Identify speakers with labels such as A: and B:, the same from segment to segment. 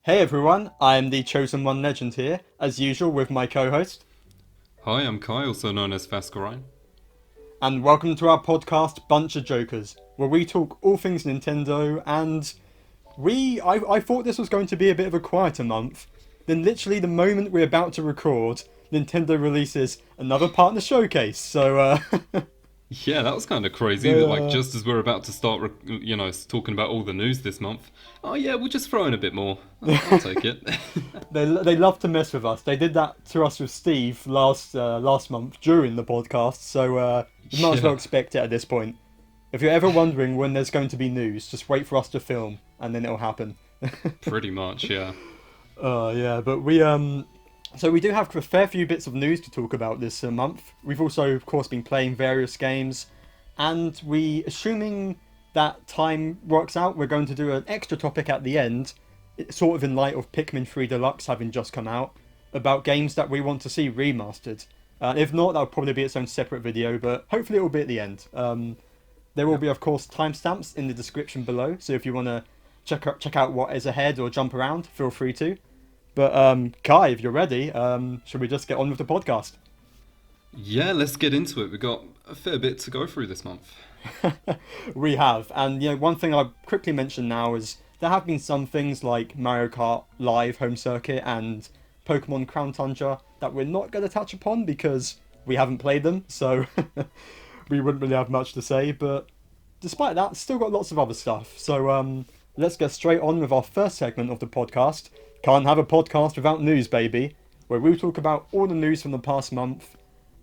A: Hey everyone, I am the Chosen One Legend here, as usual with my co-host,
B: Hi, I'm Kai, also known as Vascarine.
A: and welcome to our podcast BunchaJokahs, where we talk all things Nintendo, and I thought this was going to be a bit of a quieter month, then literally the moment we're about to record, Nintendo releases another partner showcase,
B: Yeah, that was kind of crazy
A: they,
B: that, just as we're about to start, talking about all the news this month, oh yeah, we'll just throw in a bit more. I'll take it.
A: they love to mess with us. They did that to us with Steve last month during the podcast, you might as well
B: Yeah,
A: expect it at this point. If you're ever wondering when there's going to be news, just wait for us to film, and then it'll happen.
B: pretty much, yeah.
A: Yeah, but we do have a fair few bits of news to talk about this month. We've also, of course, been playing various games, and assuming that time works out, we're going to do an extra topic at the end, sort of in light of Pikmin 3 Deluxe having just come out, about games that we want to see remastered. If not, that'll probably be its own separate video, but hopefully it will be at the end. There will
B: Yep.
A: be, of course, timestamps in the description below, so if you want to check out what is ahead or jump around, feel free to. But Kai, if you're ready, should we just get on with the podcast?
B: Yeah, let's get into it. We've got a fair bit to go through this month.
A: We have, and one thing I'll quickly mention now is there have been some things like Mario Kart Live Home Circuit and Pokemon Crown Tundra that we're not going to touch upon because we haven't played them, so we wouldn't really have much to say. But despite that, still got lots of other stuff. Let's get straight on with our first segment of the podcast. Can't have a podcast without news, baby, where we talk about all the news from the past month.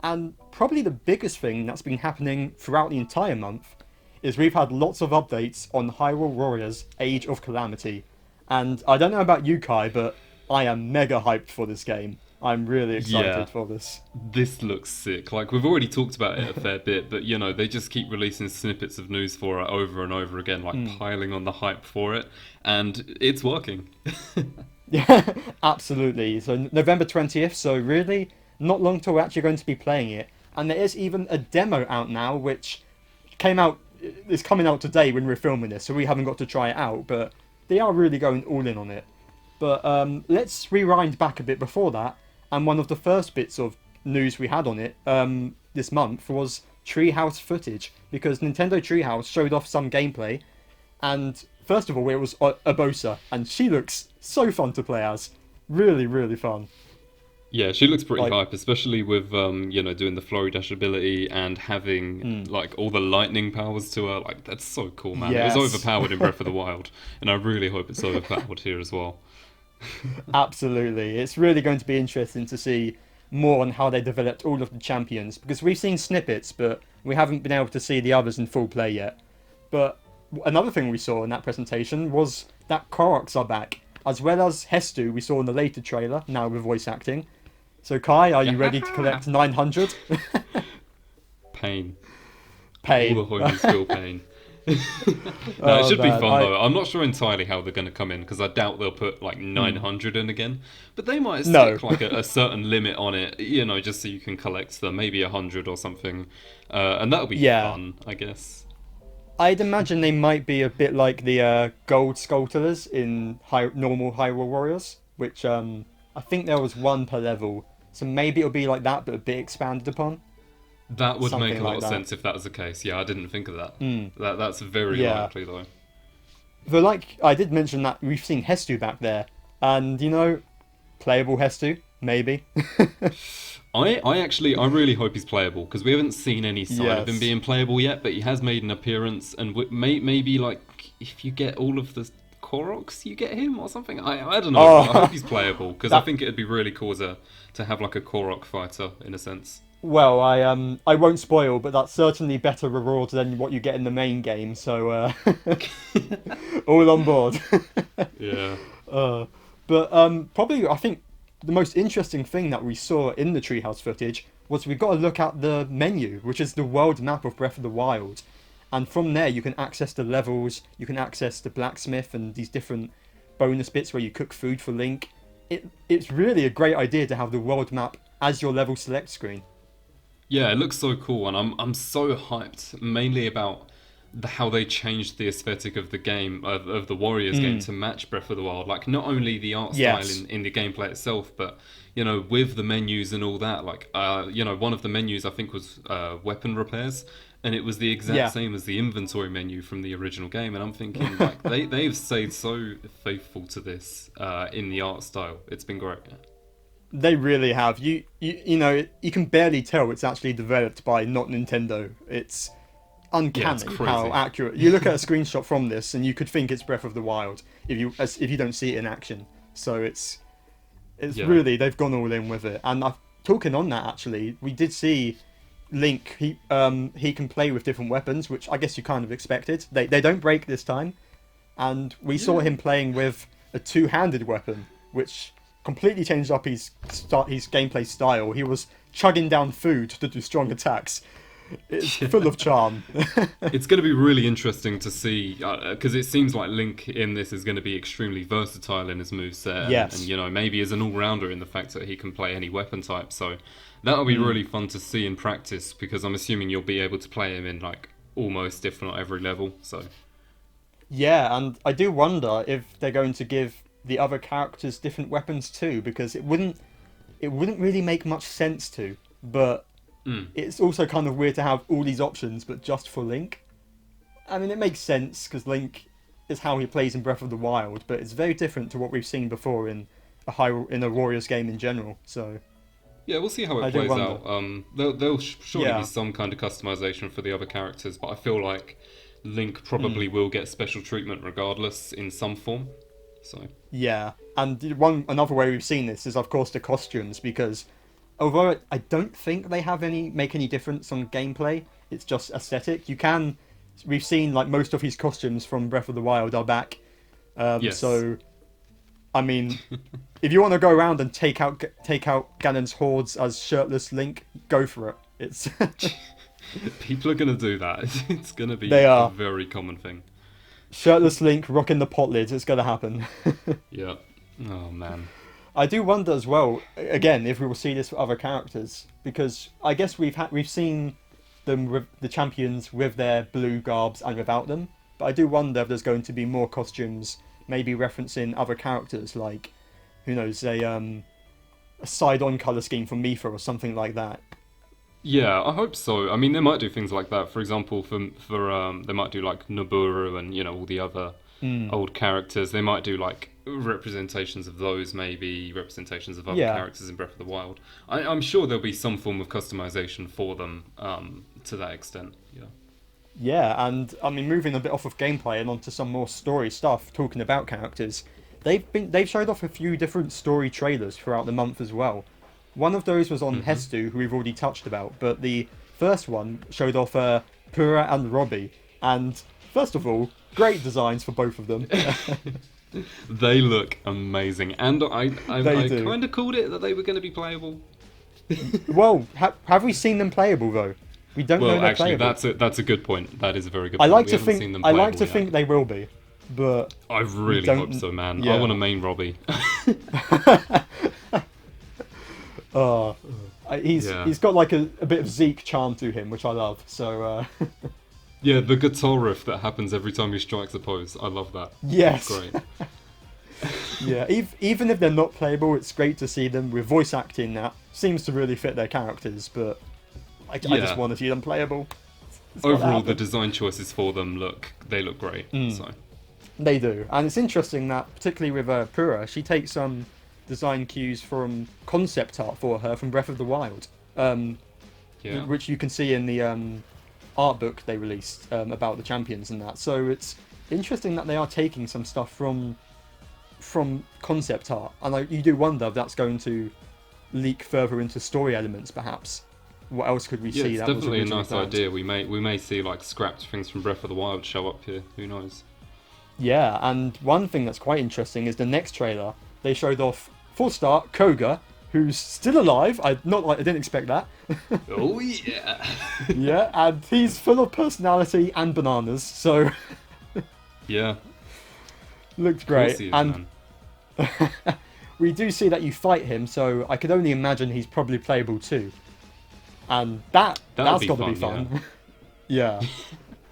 A: And probably the biggest thing that's been happening throughout the entire month is we've had lots of updates on Hyrule Warriors Age of Calamity. And I don't know about you, Kai, but I am mega hyped for this game. I'm really
B: Yeah,
A: excited for this.
B: this looks sick. Like, we've already talked about it a fair bit, but they just keep releasing snippets of news for it over and over again, like piling on the hype for it, and it's working.
A: Yeah, absolutely. So November 20th, so really not long till we're actually going to be playing it. And there is even a demo out now, which came out is coming out today when we're filming this, so we haven't got to try it out, but they are really going all in on it. But let's rewind back a bit before that, and one of the first bits of news we had on it this month was Treehouse footage, because Nintendo Treehouse showed off some gameplay, and first of all, it was Urbosa, and she looks so fun to play as. Really, really fun.
B: Yeah, she looks pretty
A: Like,
B: hype, especially with doing the flurry dash ability and having like all the lightning powers to her. Like, that's so cool, man. It was
A: yes,
B: overpowered in Breath of the Wild, and I really hope it's overpowered here as well.
A: absolutely. It's really going to be interesting to see more on how they developed all of the champions, because we've seen snippets, but we haven't been able to see the others in full play yet. But another thing we saw in that presentation was that Koroks are back, as well as Hestu we saw in the later trailer, now with voice acting. So Kai, are you ready to
B: Yeah.
A: collect 900?
B: Pain. All the
A: Pain.
B: homies feel pain. No, it
A: Oh
B: should be
A: man,
B: fun though. I'm not sure entirely how they're going to come in because I doubt they'll put like
A: Hmm.
B: 900 in again. But they might
A: No.
B: stick like a certain limit on it, just so you can collect them, maybe 100 or something. And that'll be
A: Yeah.
B: fun, I guess.
A: I'd imagine they might be a bit like the gold Skulltulas in normal Hyrule Warriors, which I think there was one per level. So maybe it'll be like that, but a bit expanded upon.
B: That would make
A: Something
B: a lot
A: like
B: of
A: that.
B: sense if that was the case. Yeah, I didn't think of that.
A: Hmm.
B: That's very
A: Yeah.
B: likely though.
A: But like I did mention that we've seen Hestu back there, and playable Hestu, maybe.
B: I really hope he's playable because we haven't seen any sign of him
A: Yes.
B: being playable yet, but he has made an appearance, and maybe like if you get all of the Koroks, you get him or something. I don't know. But I hope
A: Oh,
B: he's playable because I
A: that.
B: think it'd be really cool to have like a Korok fighter in a sense.
A: Well, I won't spoil, but that's certainly better reward than what you get in the main game. So all on board.
B: Yeah.
A: uh, but probably I think the most interesting thing that we saw in the Treehouse footage was we got to look at the menu, which is the world map of Breath of the Wild, and from there you can access the levels, you can access the blacksmith and these different bonus bits where you cook food for Link. It's really a great idea to have the world map as your level select screen.
B: Yeah, it looks so cool, and I'm so hyped mainly about how they changed the aesthetic of the game, of the Warriors game, to match Breath of the Wild. Like, not only the art style in the gameplay itself, but, you know, with the menus and all that. Like, you know, one of the menus I think was weapon repairs, and it was the exact same as the inventory menu from the original game. And I'm thinking, like, they've stayed so faithful to this in the art style. It's been great.
A: They really have. You know, you can barely tell it's actually developed by not Nintendo. It's uncanny how accurate. You look at a screenshot from this, and you could think it's Breath of the Wild if you don't see it in action. So it's really, they've gone all in with it. And talking on that, actually, we did see Link. He can play with different weapons, which I guess you kind of expected. They don't break this time, and we saw him playing with a two-handed weapon, which completely changed up his gameplay style. He was chugging down food to do strong attacks. It's full of charm.
B: It's going to be really interesting to see, because it seems like Link in this is going to be extremely versatile in his moveset.
A: Yes.
B: And, you know, maybe as an all-rounder in the fact that he can play any weapon type. So that'll be really fun to see in practice, because I'm assuming you'll be able to play him in, like, almost, if not every level. So
A: Yeah, and I do wonder if they're going to give the other characters different weapons too, because it wouldn't really make much sense to, but it's also kind of weird to have all these options but just for Link. I mean, it makes sense because Link is how he plays in Breath of the Wild, but it's very different to what we've seen before in a Warriors game in general. So
B: yeah, we'll see how it plays out. There'll surely be some kind of customization for the other characters, but I feel like Link probably will get special treatment regardless in some form. So
A: yeah, and another way we've seen this is, of course, the costumes, because although I don't think they make any difference on gameplay, it's just aesthetic. We've seen like most of his costumes from Breath of the Wild are back.
B: Yes.
A: So, I mean, if you want to go around and take out Ganon's hordes as shirtless Link, go for it. It's
B: people are gonna do that. It's gonna be
A: a
B: very common thing.
A: Shirtless Link rocking the pot lids. It's gonna happen.
B: Yeah. Oh man.
A: I do wonder as well, again, if we will see this for other characters, because I guess we've seen them with the champions with their blue garbs and without them, but I do wonder if there's going to be more costumes, maybe referencing other characters, like, who knows, a side-on colour scheme from Mipha or something like that.
B: Yeah, I hope so. I mean, they might do things like that. For example, for they might do like Noburu and, you know, all the other old characters. They might do like representations of those, maybe representations of other characters in Breath of the Wild. I'm sure there'll be some form of customization for them to that extent.
A: Yeah, and I mean, moving a bit off of gameplay and onto some more story stuff, talking about characters, they've showed off a few different story trailers throughout the month as well. One of those was on Hestu, who we've already touched about, but the first one showed off Purah and Robbie, and first of all, great designs for both of them.
B: They look amazing, and I kind of called it that they were going to be playable.
A: Well, have we seen them playable though? We don't know they're playable.
B: That's a good point. That is a very good point.
A: I like to think they will be, but
B: I really hope so, man. Yeah. I want to main Robbie.
A: He's got like a bit of Zeke charm to him, which I love. So
B: yeah, the guitar riff that happens every time he strikes a pose, I love that.
A: Yes,
B: it's great.
A: Yeah, even if they're not playable, it's great to see them with voice acting that seems to really fit their characters. But I just want to see them playable.
B: Overall, the design choices for them look great. So
A: they do, and it's interesting that particularly with Purah, she takes some design cues from concept art for her from Breath of the Wild, which you can see in the art book they released about the champions and that. So it's interesting that they are taking some stuff from concept art, and you do wonder if that's going to leak further into story elements, perhaps. What else could we see?
B: It's definitely a nice idea. We may see like scrapped things from Breath of the Wild show up here. Who knows?
A: Yeah, and one thing that's quite interesting is the next trailer. They showed off, for a start, Koga, who's still alive. I didn't expect that.
B: Oh yeah.
A: Yeah, and he's full of personality and bananas. So
B: yeah,
A: looks great. We do see that you fight him, so I could only imagine he's probably playable too. And that's got to be fun. Yeah.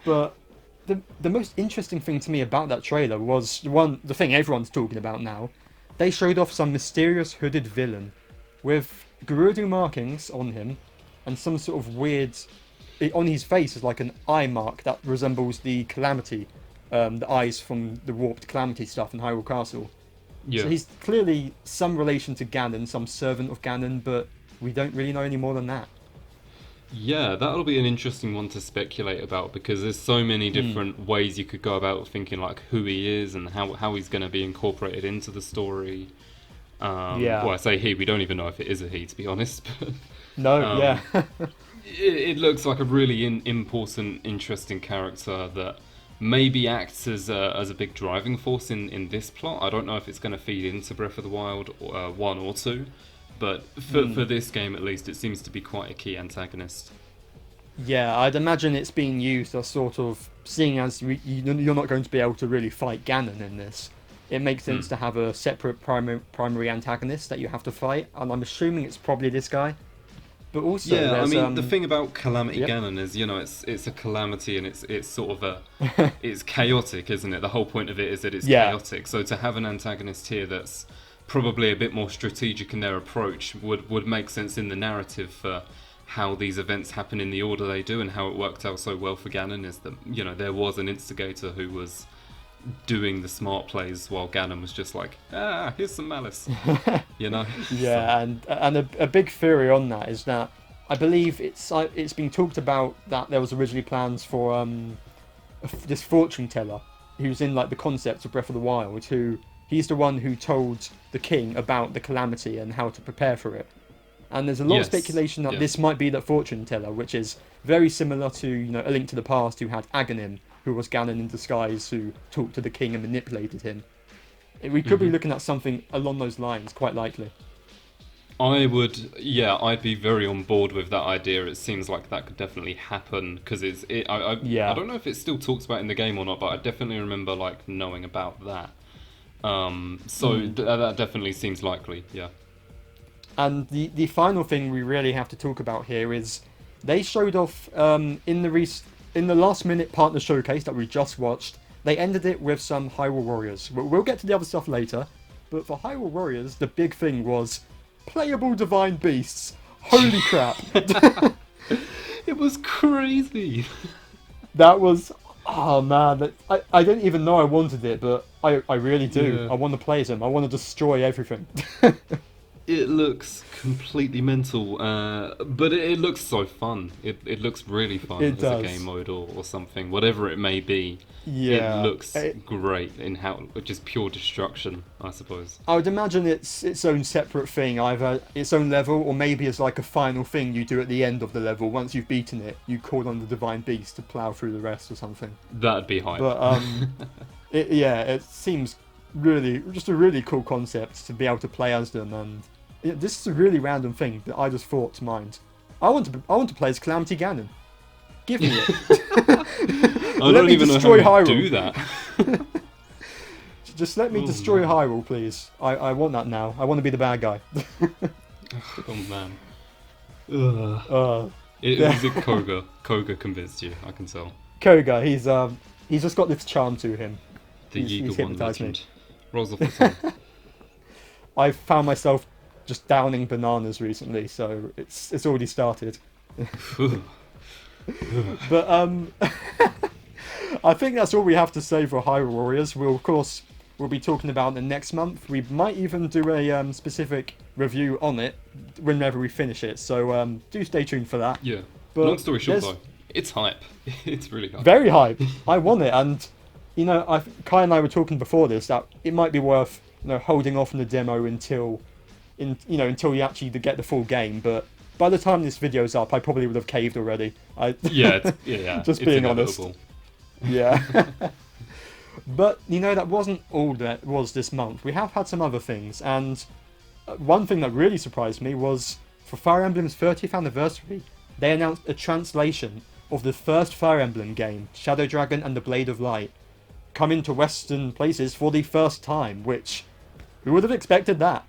A: But the most interesting thing to me about that trailer was the thing everyone's talking about now. They showed off some mysterious hooded villain with Gerudo markings on him and some sort of weird... On his face is like an eye mark that resembles the Calamity, the eyes from the warped Calamity stuff in Hyrule Castle.
B: Yeah.
A: So he's clearly some relation to Ganon, some servant of Ganon, but we don't really know any more than that.
B: Yeah, that'll be an interesting one to speculate about, because there's so many different ways you could go about thinking like who he is and how he's going to be incorporated into the story. Well, I say he, we don't even know if it is a he, to be honest. But,
A: no, yeah.
B: it looks like a really important, interesting character that maybe acts as a big driving force in this plot. I don't know if it's going to feed into Breath of the Wild 1 or 2. But for this game, at least, it seems to be quite a key antagonist.
A: Yeah, I'd imagine it's being used as sort of, seeing as you're not going to be able to really fight Ganon in this, it makes sense to have a separate primary antagonist that you have to fight, and I'm assuming it's probably this guy. But also,
B: yeah, I mean, the thing about Calamity Ganon is, it's a calamity, and it's sort of it's chaotic, isn't it? The whole point of it is that it's chaotic. So to have an antagonist here that's probably a bit more strategic in their approach would make sense in the narrative for how these events happen in the order they do, and how it worked out so well for Ganon is that, there was an instigator who was doing the smart plays while Ganon was just like, here's some malice,
A: Yeah, and a big theory on that is that I believe it's been talked about that there was originally plans for this fortune teller who's in like the concept of Breath of the Wild, he's the one who told the king about the Calamity and how to prepare for it. And there's a lot of speculation that this might be the fortune teller, which is very similar to, A Link to the Past, who had Aghanim, who was Ganon in disguise, who talked to the king and manipulated him. We could be looking at something along those lines, quite likely.
B: I'd be very on board with that idea. It seems like that could definitely happen, because I don't know if it's still talked about in the game or not, but I definitely remember knowing about that. That definitely seems likely, yeah.
A: And the final thing we really have to talk about here is they showed off in the last minute partner showcase that we just watched. They ended it with some Hyrule Warriors. We'll get to the other stuff later, but for Hyrule Warriors, the big thing was playable divine beasts. Holy crap!
B: It was crazy.
A: That was. Oh man, I don't even know I wanted it, but I really do. Yeah. I want to play them. I want to destroy everything.
B: It looks completely mental, but it looks so fun. It looks really fun as a game mode or something, whatever it may be. Yeah, it looks great in how just pure destruction, I suppose.
A: I would imagine it's its own separate thing, either its own level, or maybe it's like a final thing you do at the end of the level. Once you've beaten it, you call on the divine beast to plow through the rest or something.
B: That'd be hype.
A: But it seems really just a really cool concept to be able to play as them, and this is a really random thing that I just thought to mind. I want to play as Calamity Ganon. Give me it.
B: I don't even know how to do that.
A: Just let me destroy Hyrule, please. I want that now. I want to be the bad guy.
B: Oh man. Was it Koga? Koga convinced you, I can tell.
A: Koga, he's just got this charm to him.
B: He's hypnotized me. Rolls off the tongue.
A: I found myself just downing bananas recently, so it's already started. But I think that's all we have to say for Hyrule Warriors. We'll be talking about it next month. We might even do a specific review on it whenever we finish it. So do stay tuned for that.
B: Yeah. But long story short, though, it's hype. It's really hype.
A: Very hype. I want it, and Kai and I were talking before this that it might be worth holding off on the demo until you actually get the full game. But by the time this video's up, I probably would have caved already.
B: Yeah.
A: Just being honest. Yeah. But that wasn't all that was this month. We have had some other things, and one thing that really surprised me was for Fire Emblem's 30th anniversary, they announced a translation of the first Fire Emblem game, Shadow Dragon and the Blade of Light, coming to Western places for the first time, which who would have expected that?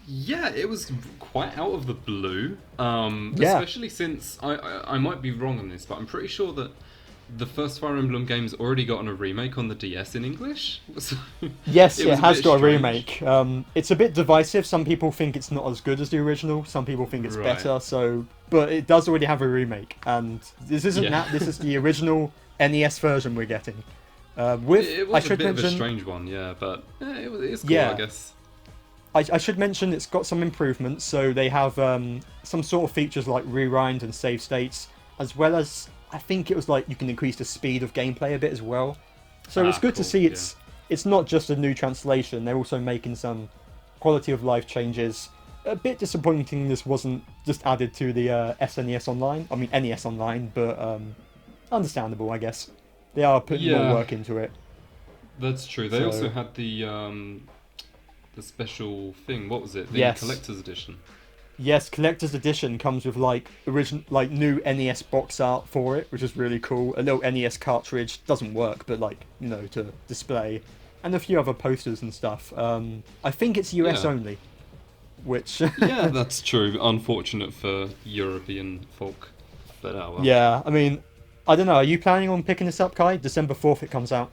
B: Yeah, it was quite out of the blue, especially since I might be wrong on this, but I'm pretty sure that the first Fire Emblem game's already gotten a remake on the DS in English. So
A: Yes, it has got a
B: strange.
A: remake. It's a bit divisive. Some people think it's not as good as the original. Some people think it's
B: Right.
A: better. So, but it does already have a remake, and this isn't
B: Yeah.
A: that. This is the original NES version we're getting. With
B: It
A: I
B: was a
A: should
B: bit of a
A: mention,
B: strange one, yeah, but it's cool,
A: Yeah.
B: I guess.
A: I should mention it's got some improvements. So they have some sort of features like rewind and save states, as well as I think it was like you can increase the speed of gameplay a bit as well. So it's good to
B: Cool,
A: see it's not just a new translation. They're also making some quality of life changes. A bit disappointing this wasn't just added to the SNES Online. I mean NES Online, but understandable, I guess. They are putting
B: Yeah.
A: more work into it.
B: That's true. They
A: So-
B: also had the special thing. What was it? The
A: Yes.
B: collector's edition.
A: Yes, collector's edition comes with like new NES box art for it, which is really cool. A little NES cartridge doesn't work, but like to display, and a few other posters and stuff. I think it's US
B: Yeah.
A: only, which
B: Yeah, that's true. Unfortunate for European folk, but oh well.
A: yeah. I mean, I don't know. Are you planning on picking this up, Kai? December 4th it comes out.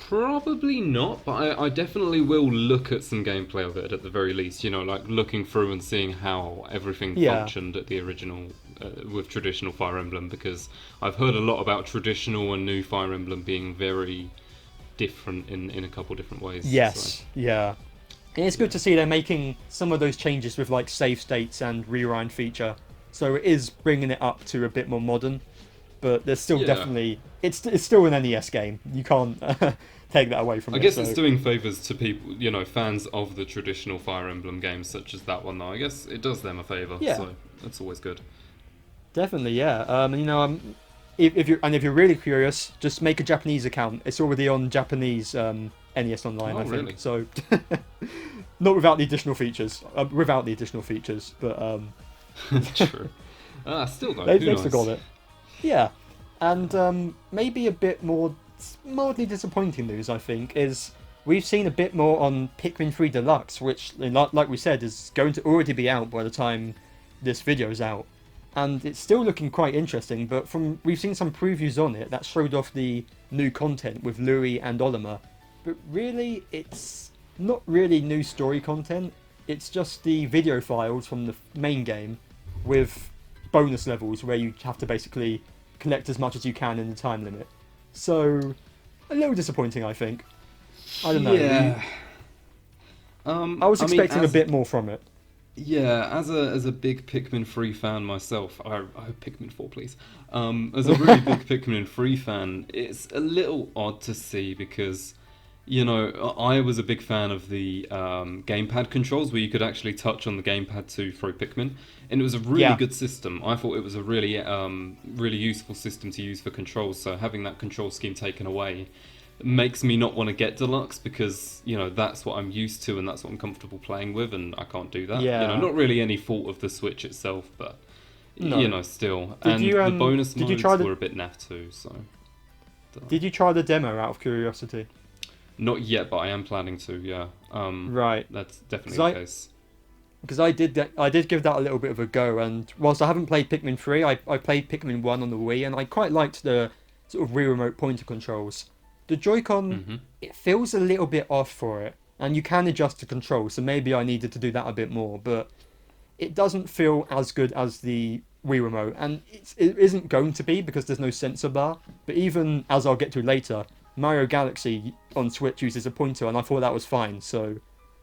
B: Probably not, but I definitely will look at some gameplay of it at the very least. Like looking through and seeing how everything
A: Yeah.
B: functioned at the original with traditional Fire Emblem, because I've heard a lot about traditional and new Fire Emblem being very different in a couple different ways.
A: Yes,
B: so.
A: yeah. And it's good to see they're making some of those changes with like save states and rewind feature. So it is bringing it up to a bit more modern, but there's still
B: Yeah.
A: definitely it's still an NES game. You can't take that away from
B: I
A: it.
B: guess
A: so.
B: it's doing favours to people, fans of the traditional Fire Emblem games, such as that one. Though I guess it does them a favour,
A: Yeah.
B: so that's always good.
A: Definitely, yeah. If you're really curious, just make a Japanese account. It's already on Japanese NES Online,
B: Oh,
A: I think.
B: really?
A: So not without the additional features. Without the additional features, but
B: True. Still though,
A: they've
B: who knows?
A: still got it. Yeah, and maybe a bit more mildly disappointing news, I think, is we've seen a bit more on Pikmin 3 Deluxe, which, like we said, is going to already be out by the time this video's out. And it's still looking quite interesting, but we've seen some previews on it that showed off the new content with Louis and Olimar. But really, it's not really new story content. It's just the video files from the main game with bonus levels where you have to basically collect as much as you can in the time limit. So, a little disappointing, I think. I don't know.
B: Yeah.
A: I was expecting a bit more from it.
B: Yeah, as a big Pikmin 3 fan myself, I hope Pikmin 4 please. As a really big Pikmin 3 fan, it's a little odd to see because, I was a big fan of the gamepad controls where you could actually touch on the gamepad to throw Pikmin, and it was a really good system. I thought it was a really really useful system to use for controls. So having that control scheme taken away makes me not want to get Deluxe because that's what I'm used to and that's what I'm comfortable playing with, and I can't do that.
A: Yeah.
B: Not really any fault of the Switch itself, but
A: No.
B: still.
A: Did
B: And
A: you,
B: the bonus
A: did you
B: modes
A: try the-
B: were a bit naff too. So
A: Did you try the demo out of curiosity?
B: not yet, but I am planning to. Yeah.
A: Right.
B: That's definitely
A: 'Cause
B: the case.
A: Because I did give that a little bit of a go, and whilst I haven't played Pikmin 3, I played Pikmin 1 on the Wii, and I quite liked the sort of Wii Remote pointer controls. The Joy-Con, it feels a little bit off for it, and you can adjust the controls, so maybe I needed to do that a bit more, but it doesn't feel as good as the Wii Remote, and it isn't going to be because there's no sensor bar, but even, as I'll get to later, Mario Galaxy on Switch uses a pointer, and I thought that was fine, so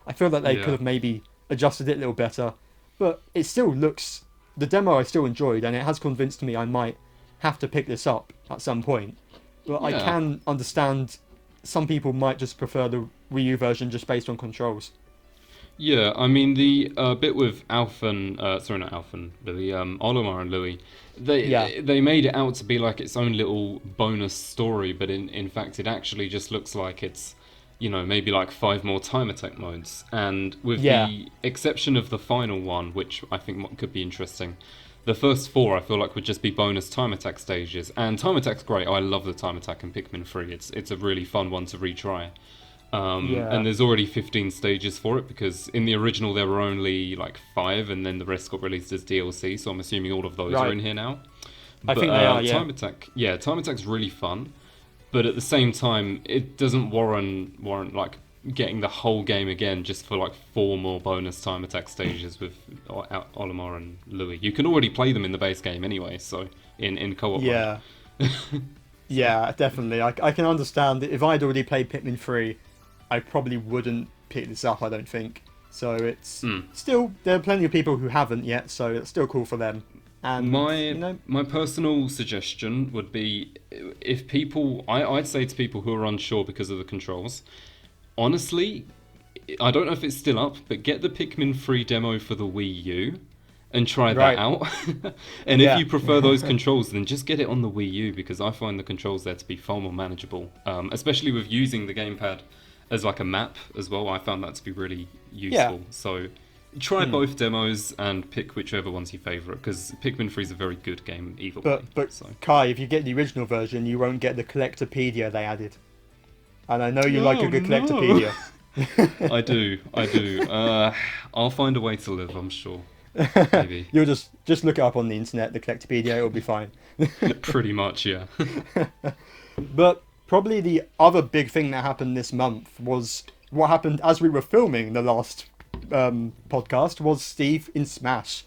A: I feel that they
B: Yeah.
A: could have maybe adjusted it a little better, but it still looks... The demo I still enjoyed, and it has convinced me I might have to pick this up at some point. But I
B: Yeah.
A: can understand some people might just prefer the Wii U version just based on controls.
B: Yeah, I mean the bit with Alphen, not Alphen, the Olimar and Louis, they made it out to be like its own little bonus story, but in fact it actually just looks like it's maybe like 5 more time attack modes, and with the exception of the final one, which I think could be interesting. The first 4 I feel like would just be bonus time attack stages, and time attack's great. I love the time attack in Pikmin 3. It's a really fun one to retry. And there's already 15 stages for it because in the original there were only like 5, and then the rest got released as DLC. So I'm assuming all of those are in here now.
A: I think they are, yeah.
B: Time Attack's really fun, but at the same time, it doesn't warrant like getting the whole game again just for like 4 more bonus Time Attack stages with Olimar and Louis. You can already play them in the base game anyway, so in co-op.
A: Yeah. Yeah, definitely. I can understand that if I'd already played Pikmin 3, I probably wouldn't pick this up, I don't think. So it's still, there are plenty of people who haven't yet, so it's still cool for them. And
B: my personal suggestion would be, if people, I'd say to people who are unsure because of the controls, honestly, I don't know if it's still up, but get the Pikmin 3 demo for the Wii U and try that out. And if you prefer those controls, then just get it on the Wii U, because I find the controls there to be far more manageable, especially with using the gamepad as like a map as well. I found that to be really useful. So try both demos and pick whichever one's your favourite, because Pikmin 3 is a very good game either way.
A: But Kai, if you get the original version, you won't get the Collectopedia they added. And I know you like a good Collectopedia.
B: I do. I'll find a way to live, I'm sure. Maybe.
A: You'll just look it up on the internet, the Collectopedia, it'll be fine.
B: Pretty much, yeah.
A: But probably the other big thing that happened this month was what happened as we were filming the last podcast, was Steve in Smash.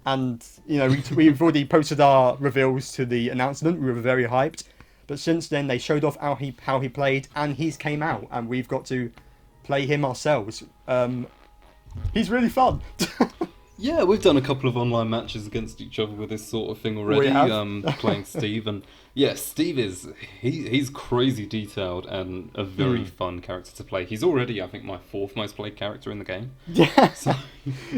A: And, you know, we've already posted our reveals to the announcement. We were very hyped. But since then, they showed off how he played, and he's came out, and we've got to play him ourselves. He's really fun.
B: Yeah, we've done a couple of online matches against each other with this sort of thing already, playing Steve. And yeah, Steve he's crazy detailed and a very fun character to play. He's already, I think, my 4th most played character in the game.
A: Yeah, so.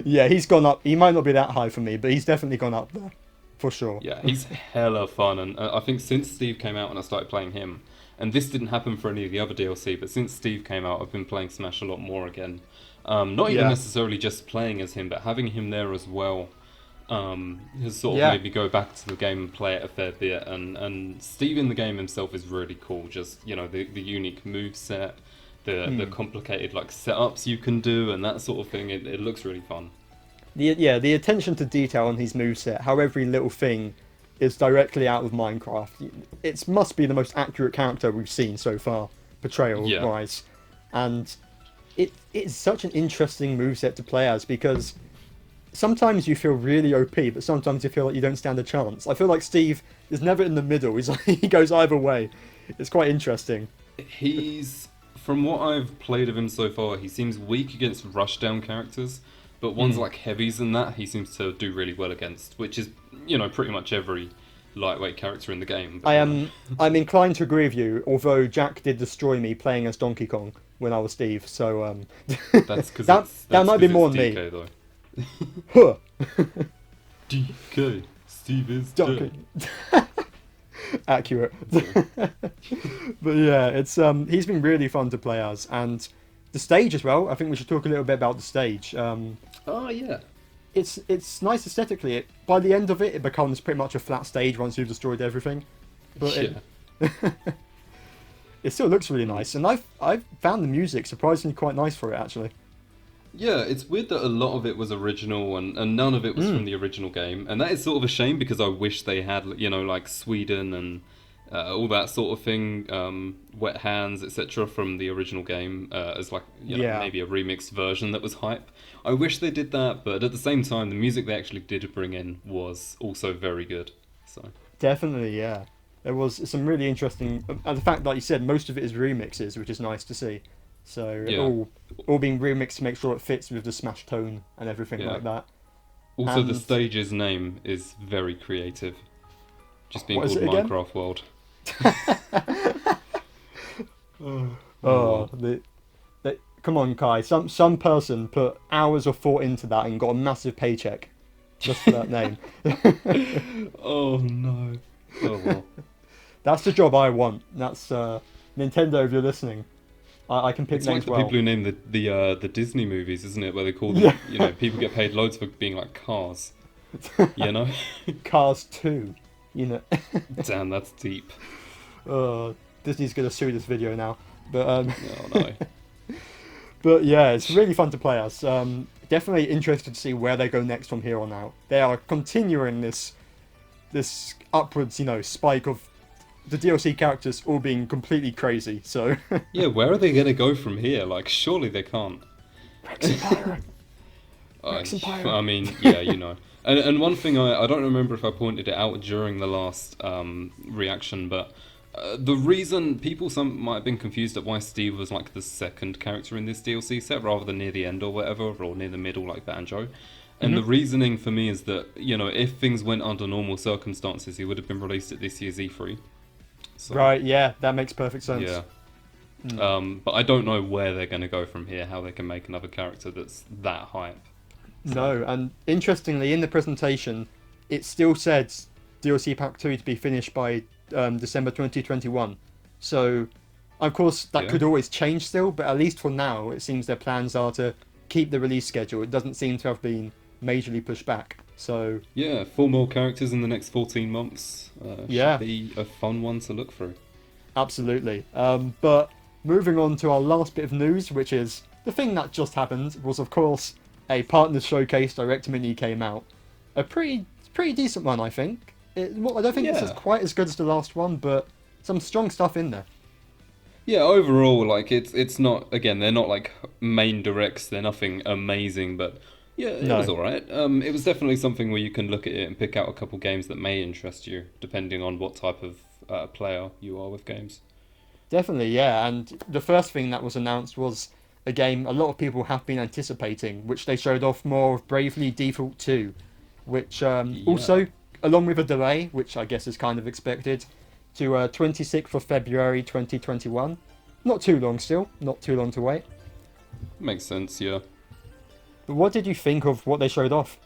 A: Yeah, he's gone up. He might not be that high for me, but he's definitely gone up there, for sure.
B: Yeah, he's hella fun. And I think since Steve came out and I started playing him, and this didn't happen for any of the other DLC, but since Steve came out, I've been playing Smash a lot more again. Not even necessarily just playing as him, but having him there as well has sort of made me go back to the game and play it a fair bit. And Steve in the game himself is really cool. Just, you know, the unique moveset, the complicated like setups you can do, and that sort of thing. It looks really fun.
A: The attention to detail on his moveset, how every little thing is directly out of Minecraft. It must be the most accurate character we've seen so far, portrayal-wise. And it's such an interesting moveset to play as, because sometimes you feel really OP, but sometimes you feel like you don't stand a chance. I feel like Steve is never in the middle. He goes either way. It's quite interesting.
B: From what I've played of him so far, he seems weak against rushdown characters, but ones like heavies and that, he seems to do really well against, which is, you know, pretty much every lightweight character in the game. But,
A: I'm inclined to agree with you, although Jack did destroy me playing as Donkey Kong when I was Steve, so
B: that's because
A: that might be more than
B: DK,
A: me.
B: Though.
A: Huh.
B: DK, Steve is
A: Donkey.
B: dead.
A: Accurate. But yeah, it's he's been really fun to play as, and the stage as well. I think we should talk a little bit about the stage.
B: Oh yeah.
A: It's nice aesthetically. By the end of it, it becomes pretty much a flat stage once you've destroyed everything. But it still looks really nice, and I've found the music surprisingly quite nice for it, actually.
B: Yeah, it's weird that a lot of it was original and none of it was from the original game, and that is sort of a shame, because I wish they had, you know, like Sweden and all that sort of thing, Wet Hands, etc. from the original game as like, you know, maybe a remixed version that was hype. I wish they did that, but at the same time, the music they actually did bring in was also very good. So
A: definitely, yeah. There was some really interesting, and the fact, like you said, most of it is remixes, which is nice to see. So all being remixed to make sure it fits with the Smash tone and everything like that.
B: Also, the stage's name is very creative. Just being called Minecraft World.
A: Come on, Kai. Some person put hours of thought into that and got a massive paycheck just for that name.
B: Oh no. Oh well.
A: That's the job I want. That's Nintendo, if you're listening. I can pick
B: it's
A: names
B: like the
A: well.
B: people who name the Disney movies, isn't it? Where they call them, you know, people get paid loads for being like Cars. You know?
A: Cars 2. You know.
B: Damn, that's deep.
A: Disney's gonna sue this video now. But
B: oh no.
A: But yeah, it's really fun to play as. Definitely interested to see where they go next from here on out. They are continuing this this upwards, spike of the DLC characters all being completely crazy. So
B: yeah, where are they going to go from here? Like, surely they can't.
A: Rex and Pyro. Rex and Pyro.
B: I mean, yeah, And one thing, I don't remember if I pointed it out during the last reaction, but the reason some might have been confused at why Steve was like the second character in this DLC set rather than near the end or whatever, or near the middle like Banjo. And the reasoning for me is that, if things went under normal circumstances, he would have been released at this year's E3. So,
A: right, yeah, that makes perfect sense.
B: Yeah. But I don't know where they're going to go from here, how they can make another character that's that hype. So.
A: No, and interestingly, in the presentation, it still said DLC Pack 2 to be finished by December 2021. So, of course, that could always change still, but at least for now, it seems their plans are to keep the release schedule. It doesn't seem to have been majorly pushed back. So
B: yeah, 4 more characters in the next 14 months. Should be a fun one to look through.
A: Absolutely. But moving on to our last bit of news, which is the thing that just happened, was of course a Partners Showcase Direct Mini came out. A pretty decent one, I think. I don't think this is quite as good as the last one, but some strong stuff in there.
B: Yeah, overall, like it's not, again, they're not like main directs, they're nothing amazing, but yeah, it was alright. It was definitely something where you can look at it and pick out a couple games that may interest you, depending on what type of player you are with games.
A: Definitely, yeah. And the first thing that was announced was a game a lot of people have been anticipating, which they showed off more of Bravely Default 2, which also, along with a delay, which I guess is kind of expected, to 26th of February 2021. Not too long still, not too long to wait.
B: Makes sense, yeah.
A: But what did you think of what they showed off?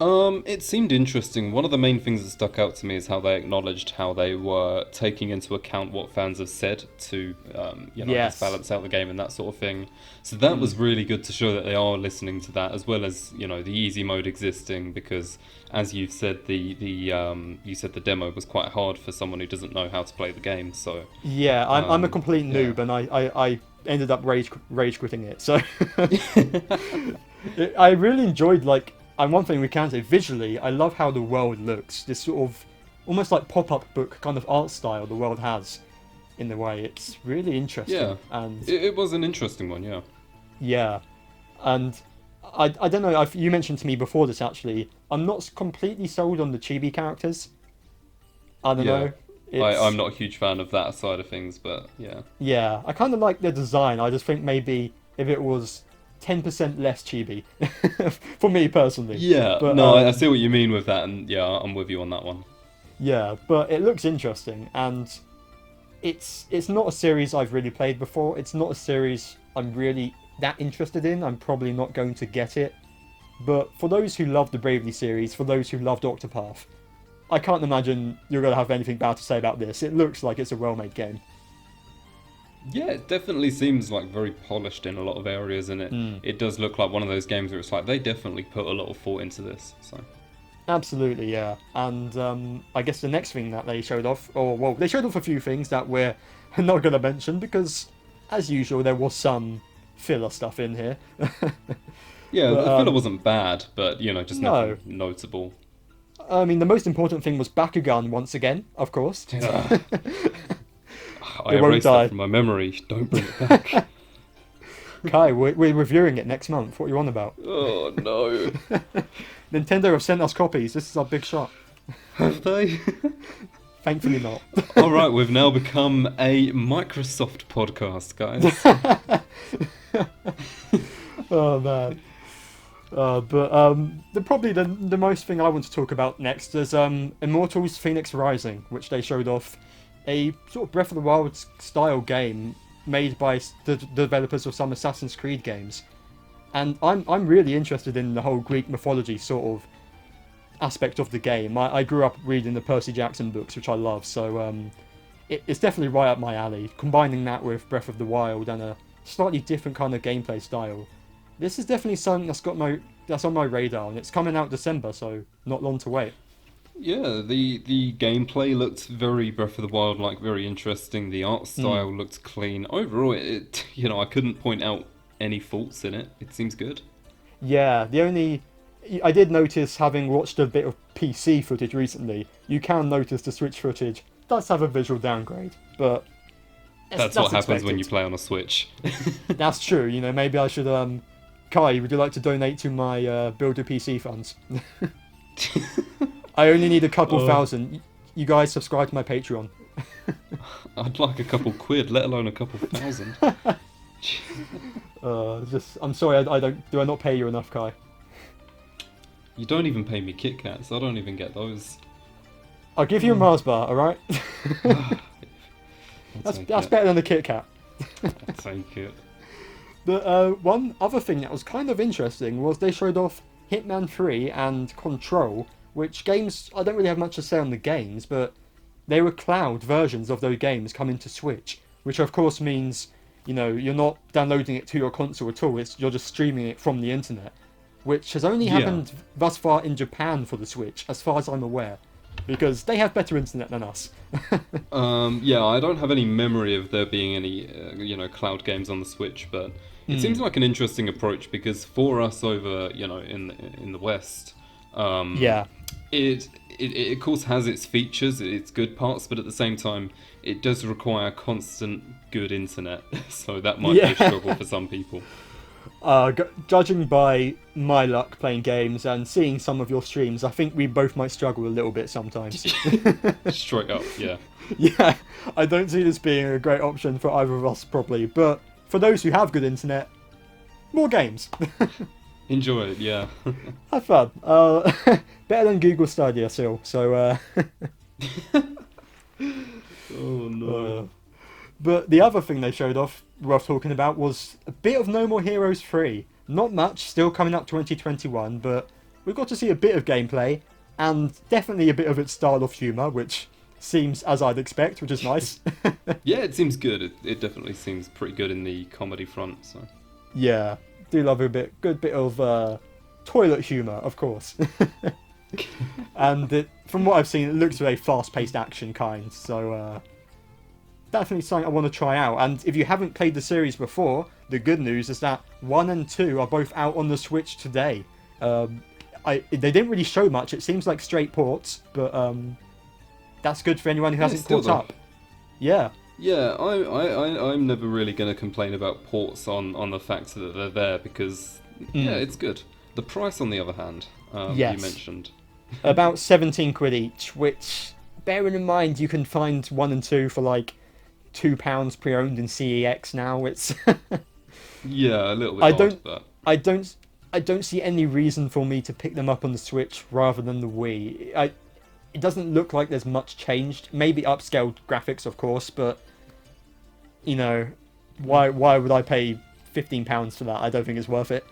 B: It seemed interesting. One of the main things that stuck out to me is how they acknowledged how they were taking into account what fans have said to, just balance out the game and that sort of thing. So that was really good to show that they are listening to that, as well as, the easy mode existing, because as you said, the demo was quite hard for someone who doesn't know how to play the game. So
A: yeah, I'm a complete noob, and I ended up rage quitting it. So I really enjoyed and one thing we can say, visually, I love how the world looks. This sort of almost like pop-up book kind of art style the world has, in a way. It's really interesting.
B: Yeah,
A: and
B: it was an interesting one, yeah. Yeah,
A: and I don't know, you mentioned to me before this actually, I'm not completely sold on the chibi characters. I don't know.
B: I'm not a huge fan of that side of things, but yeah.
A: Yeah, I kind of like their design. I just think maybe if it was 10% less chibi, for me personally.
B: Yeah,
A: but,
B: I see what you mean with that, and yeah, I'm with you on that one.
A: Yeah, but it looks interesting, and it's not a series I've really played before. It's not a series I'm really that interested in. I'm probably not going to get it. But for those who love the Bravely series, for those who loved Octopath, I can't imagine you're going to have anything bad to say about this. It looks like it's a well-made game.
B: Yeah, it definitely seems like very polished in a lot of areas, and it does look like one of those games where it's like they definitely put a lot of thought into this. So
A: absolutely, yeah. And I guess the next thing that they showed off, they showed off a few things that we're not going to mention because, as usual, there was some filler stuff in here.
B: Yeah, the filler wasn't bad, but just nothing notable.
A: I mean, the most important thing was Bakugan once again, of course.
B: Yeah. I erased that from my memory. Don't bring it back.
A: Kai, we're reviewing it next month. What are you on about?
B: Oh, no.
A: Nintendo have sent us copies. This is our big shot.
B: Have they?
A: Thankfully not.
B: All right, we've now become a Microsoft podcast, guys.
A: Oh, man. But probably the most thing I want to talk about next is Immortals Fenyx Rising, which they showed off. A sort of Breath of the Wild style game made by the developers of some Assassin's Creed games. And I'm really interested in the whole Greek mythology sort of aspect of the game. I grew up reading the Percy Jackson books, which I love, so it's definitely right up my alley. Combining that with Breath of the Wild and a slightly different kind of gameplay style. This is definitely something that's on my radar, and it's coming out December, so not long to wait.
B: Yeah, the gameplay looked very Breath of the Wild, very interesting. The art style looked clean. Overall, I couldn't point out any faults in it. It seems good.
A: Yeah, the only I did notice, having watched a bit of PC footage recently, you can notice the Switch footage does have a visual downgrade, but
B: that's what happens when you play on a Switch.
A: That's true. You know, maybe I should. Kai, would you like to donate to my Builder PC funds? I only need a couple thousand. You guys subscribe to my Patreon.
B: I'd like a couple quid, let alone a couple thousand.
A: I'm sorry, I don't. Do I not pay you enough, Kai?
B: You don't even pay me Kit Kats. I don't even get those.
A: I'll give you a Mars bar, all right? That's better than a Kit Kat.
B: I'll take it.
A: But one other thing that was kind of interesting was they showed off Hitman 3 and Control, which games, I don't really have much to say on the games, but they were cloud versions of those games coming to Switch, which of course means, you know, you're not downloading it to your console at all, you're just streaming it from the internet, which has only happened thus far in Japan for the Switch, as far as I'm aware, because they have better internet than us.
B: I don't have any memory of there being any, cloud games on the Switch, but it seems like an interesting approach, because for us over, in the West, it of course has its features, its good parts, but at the same time, it does require constant good internet, so that might be a struggle for some people.
A: Judging by my luck playing games and seeing some of your streams, I think we both might struggle a little bit sometimes.
B: Straight up, yeah.
A: Yeah, I don't see this being a great option for either of us, probably, but for those who have good internet, more games.
B: Enjoy it, yeah.
A: Have fun. Better than Google Stadia still, so...
B: Oh no.
A: But the other thing they showed off, worth talking about, was a bit of No More Heroes 3. Not much, still coming up 2021, but we got to see a bit of gameplay, and definitely a bit of its style of humour, which seems as I'd expect, which is nice.
B: Yeah, it seems good. It definitely seems pretty good in the comedy front, so...
A: Yeah, do love a good bit of toilet humour, of course. And from what I've seen, it looks very fast-paced action kind, so definitely something I want to try out. And if you haven't played the series before, the good news is that 1 and 2 are both out on the Switch today. They didn't really show much, it seems like straight ports, but that's good for anyone who hasn't caught up. Yeah.
B: Yeah, I'm never really going to complain about ports on the fact that they're there, because, yeah, it's good. The price, on the other hand, you mentioned.
A: About 17 quid each, which, bearing in mind, you can find 1 and 2 for like £2 pre-owned in CEX now. It's
B: yeah, a little bit odd, but...
A: I don't see any reason for me to pick them up on the Switch rather than the Wii. It doesn't look like there's much changed. Maybe upscaled graphics, of course, but you know, why would I pay £15 for that? I don't think it's worth it.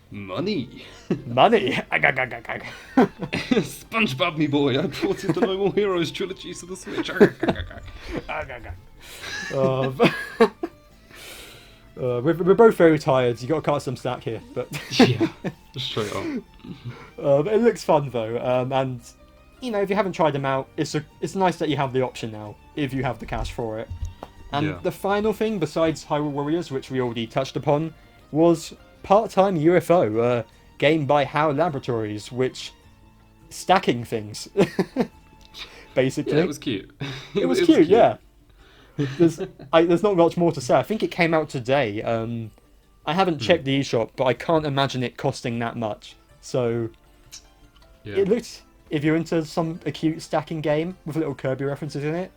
B: Money. SpongeBob, me boy, I brought in the No More Heroes trilogy to the Switch.
A: We're both very tired. You got to cut some slack here, but
B: yeah, straight on.
A: But it looks fun though, and you know, if you haven't tried them out, it's nice that you have the option now if you have the cash for it. And the final thing, besides Hyrule Warriors, which we already touched upon, was Time UFO, a game by HAL Laboratories, which stacking things, basically.
B: Yeah, it was cute.
A: It was cute, yeah. There's not much more to say. I think it came out today. I haven't checked the eShop, but I can't imagine it costing that much. So it looks, if you're into a cute stacking game with little Kirby references in it,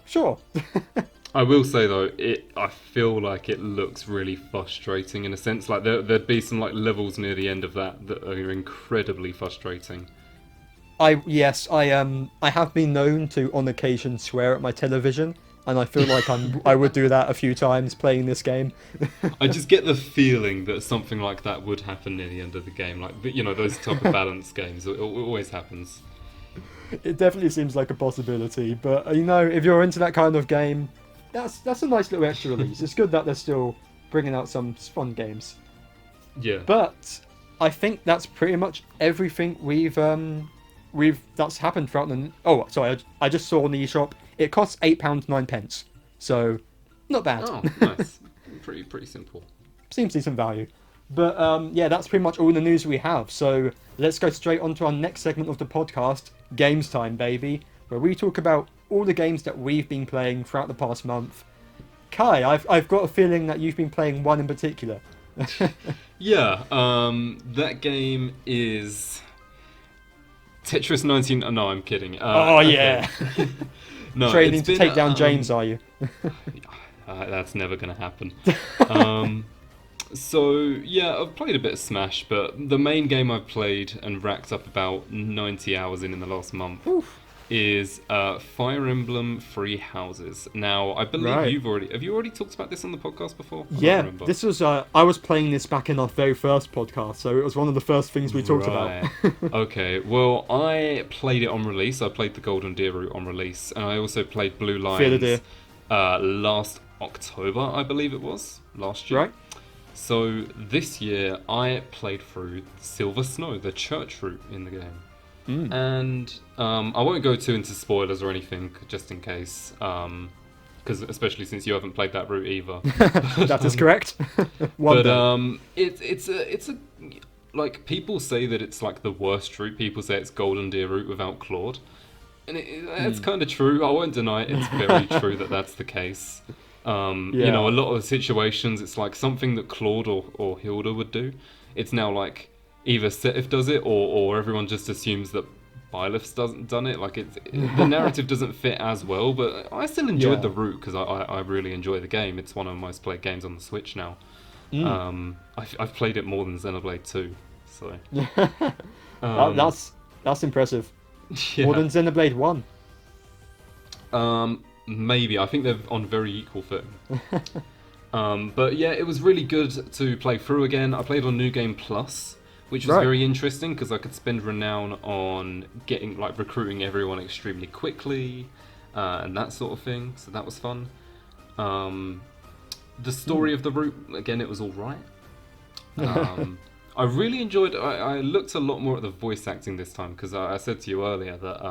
A: sure.
B: I will say though, I feel like it looks really frustrating in a sense. Like there'd be some like levels near the end of that are incredibly frustrating.
A: I have been known to on occasion swear at my television, and I feel like I would do that a few times playing this game.
B: I just get the feeling that something like that would happen near the end of the game. Like, you know, those type of balance games, it always happens.
A: It definitely seems like a possibility, but you know, if you're into that kind of game, that's a nice little extra release. It's good that they're still bringing out some fun games.
B: Yeah.
A: But I think that's pretty much everything that's happened throughout the... Oh, sorry, I just saw on the eShop, it costs £8.09, so not bad.
B: Oh, nice. Pretty simple.
A: Seems decent value. But yeah, that's pretty much all the news we have. So let's go straight on to our next segment of the podcast, Games Time, baby, where we talk about all the games that we've been playing throughout the past month. Kai, I've got a feeling that you've been playing one in particular.
B: Yeah, that game is Tetris 19. Oh, no, I'm kidding.
A: Oh yeah.
B: No,
A: training to take down James, are you?
B: That's never going to happen. So, yeah, I've played a bit of Smash, but the main game I've played and racked up about 90 hours in the last month is Fire Emblem Three Houses. Now, I believe have you already talked about this on the podcast before?
A: Yeah, this was, I was playing this back in our very first podcast, so it was one of the first things we talked about.
B: Okay, well, I played it on release. I played the Golden Deer route on release, and I also played Blue Lions last October, I believe it was, last year.
A: Right.
B: So this year I played through Silver Snow, the church route in the game. And I won't go too into spoilers or anything, just in case, because especially since you haven't played that route either.
A: That is correct.
B: It's a like, people say that it's like the worst route. People say it's Golden Deer route without Claude, and it's kind of true. I won't deny it. It's very true that that's the case. You know, a lot of the situations, it's like something that Claude or Hilda would do. It's now like either Setif does it or everyone just assumes that Byleth's done it. Like, the narrative doesn't fit as well, but I still enjoyed the route because I really enjoy the game. It's one of my most played games on the Switch now. I've played it more than Xenoblade 2, so...
A: that's impressive.
B: Yeah.
A: More than Xenoblade 1.
B: Maybe. I think they're on very equal footing. But yeah, it was really good to play through again. I played on New Game Plus, which was very interesting because I could spend renown on recruiting everyone extremely quickly and that sort of thing. So that was fun. The story of the route, again, it was all right. I really enjoyed. I looked a lot more at the voice acting this time because I said to you earlier that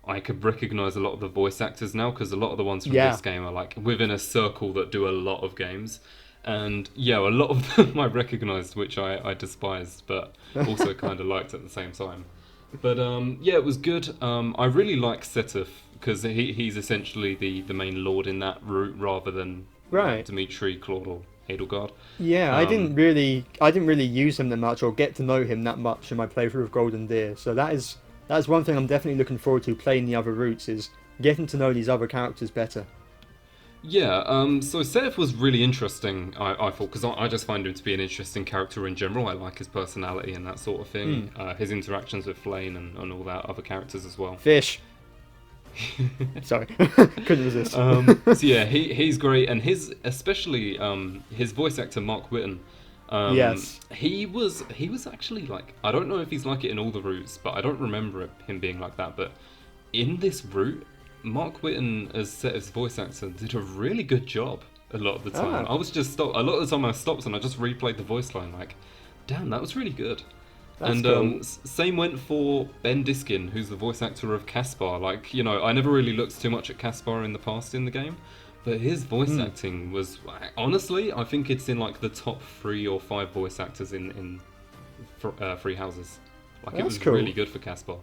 B: I could recognise a lot of the voice actors now because a lot of the ones from this game are like within a circle that do a lot of games. And yeah, a lot of them I recognised, which I despised, but also kind of liked at the same time. But yeah, it was good. I really like Setif because he's essentially the main lord in that route rather than Dimitri, Claude, or Edelgard.
A: Yeah, I didn't really use him that much or get to know him that much in my playthrough of Golden Deer. So that is one thing I'm definitely looking forward to playing the other routes, is getting to know these other characters better.
B: Yeah, so Setif was really interesting, I thought, because I just find him to be an interesting character in general. I like his personality and that sort of thing. His interactions with Flane and all that, other characters as well.
A: Fish. Sorry, couldn't resist.
B: So yeah, he's great, and especially his voice actor Mark Whitten.
A: Yes,
B: he was actually like, I don't know if he's like it in all the routes, but I don't remember him being like that. But in this route, Mark Whitten as Setif's voice actor did a really good job a lot of the time. I was just stopped. A lot of the time I stopped and I just replayed the voice line like, damn, that was really good.
A: That's cool.
B: Same went for Ben Diskin, who's the voice actor of Caspar. Like, you know, I never really looked too much at Caspar in the past in the game, but his voice acting was, honestly, I think it's in like the top 3 or 5 voice actors in Three Houses. Like, it was really good for Caspar.